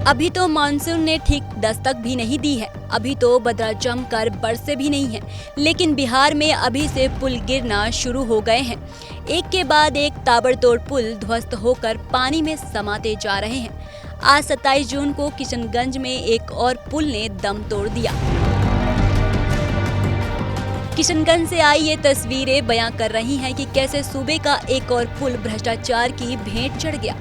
अभी तो मानसून ने ठीक दस्तक भी नहीं दी है, अभी तो बदला जमकर बरसे भी नहीं है, लेकिन बिहार में अभी से पुल गिरना शुरू हो गए हैं। एक के बाद एक ताबड़तोड़ पुल ध्वस्त होकर पानी में समाते जा रहे हैं। आज 27 जून को किशनगंज में एक और पुल ने दम तोड़ दिया। किशनगंज से आई ये तस्वीरें बयां कर रही हैं कि कैसे सूबे का एक और पुल भ्रष्टाचार की भेंट चढ़ गया।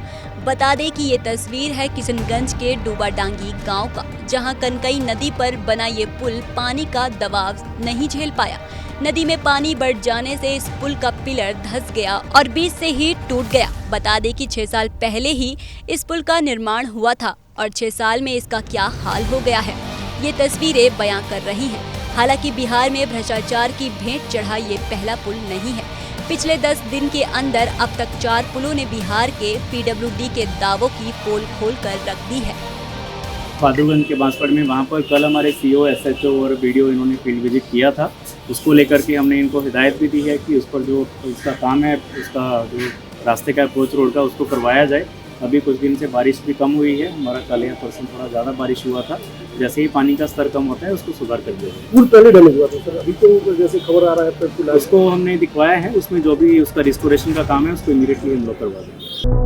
बता दें कि ये तस्वीर है किशनगंज के डूबाडांगी गांव का, जहां कनकई नदी पर बना ये पुल पानी का दबाव नहीं झेल पाया। नदी में पानी बढ़ जाने से इस पुल का पिलर धंस गया और बीच से ही टूट गया। बता दें कि 6 साल पहले ही इस पुल का निर्माण हुआ था और 6 साल में इसका क्या हाल हो गया है, ये तस्वीरें बयां कर रही हैं। हालांकि बिहार में भ्रष्टाचार की भेंट चढ़ा ये पहला पुल नहीं है। पिछले 10 दिन के अंदर अब तक 4 पुलों ने बिहार के पीडब्ल्यूडी के दावों की पोल खोल कर रख दी है। बहादुरगंज के बांसवाड़ा में वहाँ पर कल हमारे सीओ, एसएचओ और बीडीओ इन्होंने फील्ड विजिट किया था। उसको लेकर के हमने इनको हिदायत भी दी है कि उस पर जो उसका काम है, उसका जो रास्ते का अप्रोच रोड का, उसको करवाया जाए। अभी कुछ दिन से बारिश भी कम हुई है, हमारा कल या परसों थोड़ा ज़्यादा बारिश हुआ था। जैसे ही पानी का स्तर कम होता है उसको सुधार कर दिया जाए। पुल पहले डैमेज हुआ था सर, अभी तो जैसे खबर आ रहा है पुल उसको हमने दिखवाया है, उसमें जो भी उसका रिस्टोरेशन का काम है उसको इमीडिएटली हम लोग करवा देंगे।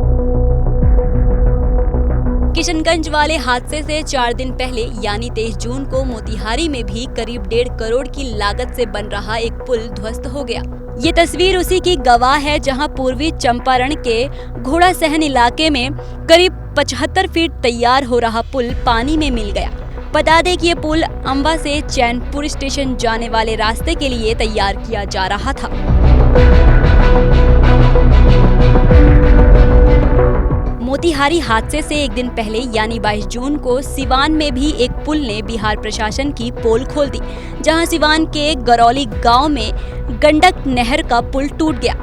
किशनगंज वाले हादसे से 4 दिन पहले यानी 23 जून को मोतिहारी में भी करीब 1.5 करोड़ की लागत से बन रहा एक पुल ध्वस्त हो गया। ये तस्वीर उसी की गवाह है, जहां पूर्वी चंपारण के घोड़ा सहन इलाके में करीब 75 फीट तैयार हो रहा पुल पानी में मिल गया। बता दें कि ये पुल अम्बा से चैनपुर स्टेशन जाने वाले रास्ते के लिए तैयार किया जा रहा था। मोतिहारी हादसे से एक दिन पहले यानी 22 जून को सिवान में भी एक पुल ने बिहार प्रशासन की पोल खोल दी, जहां सिवान के गरौली गांव में गंडक नहर का पुल टूट गया,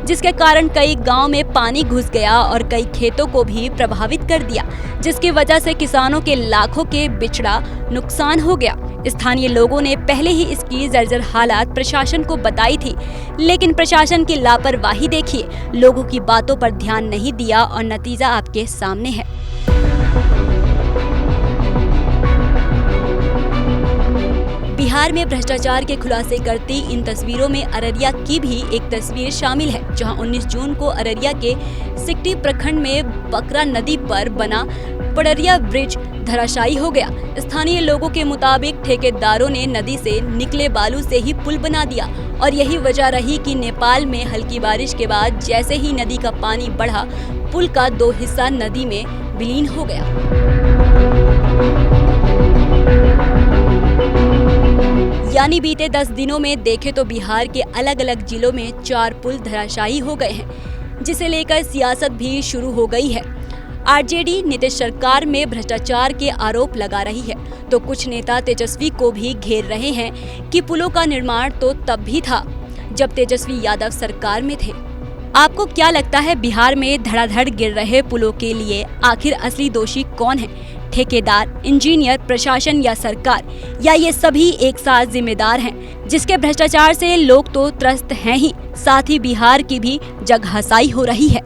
जिसके कारण कई गांव में पानी घुस गया और कई खेतों को भी प्रभावित कर दिया, जिसकी वजह से किसानों के लाखों के बिचड़ा नुकसान हो गया। स्थानीय लोगों ने पहले ही इसकी जर्जर हालात प्रशासन को बताई थी, लेकिन प्रशासन की लापरवाही देखिए, लोगों की बातों पर ध्यान नहीं दिया और नतीजा आपके सामने है। बिहार में भ्रष्टाचार के खुलासे करती इन तस्वीरों में अररिया की भी एक तस्वीर शामिल है, जहां 19 जून को अररिया के सिकटी प्रखंड में बकरा नदी पर बना पड़रिया ब्रिज धराशायी हो गया। स्थानीय लोगों के मुताबिक ठेकेदारों ने नदी से निकले बालू से ही पुल बना दिया और यही वजह रही कि नेपाल में हल्की बारिश के बाद जैसे ही नदी का पानी बढ़ा, पुल का 2 हिस्सा नदी में विलीन हो गया। यानी बीते 10 दिनों में देखे तो बिहार के अलग अलग जिलों में 4 पुल धराशायी हो गए हैं, जिसे लेकर सियासत भी शुरू हो गई है। आरजेडी नीतीश सरकार में भ्रष्टाचार के आरोप लगा रही है, तो कुछ नेता तेजस्वी को भी घेर रहे हैं कि पुलों का निर्माण तो तब भी था जब तेजस्वी यादव सरकार में थे। आपको क्या लगता है, बिहार में धड़ाधड़ गिर रहे पुलों के लिए आखिर असली दोषी कौन है? ठेकेदार, इंजीनियर, प्रशासन या सरकार, या ये सभी एक साथ जिम्मेदार हैं, जिसके भ्रष्टाचार से लोग तो त्रस्त हैं ही, साथ ही बिहार की भी जगहसाई हो रही है।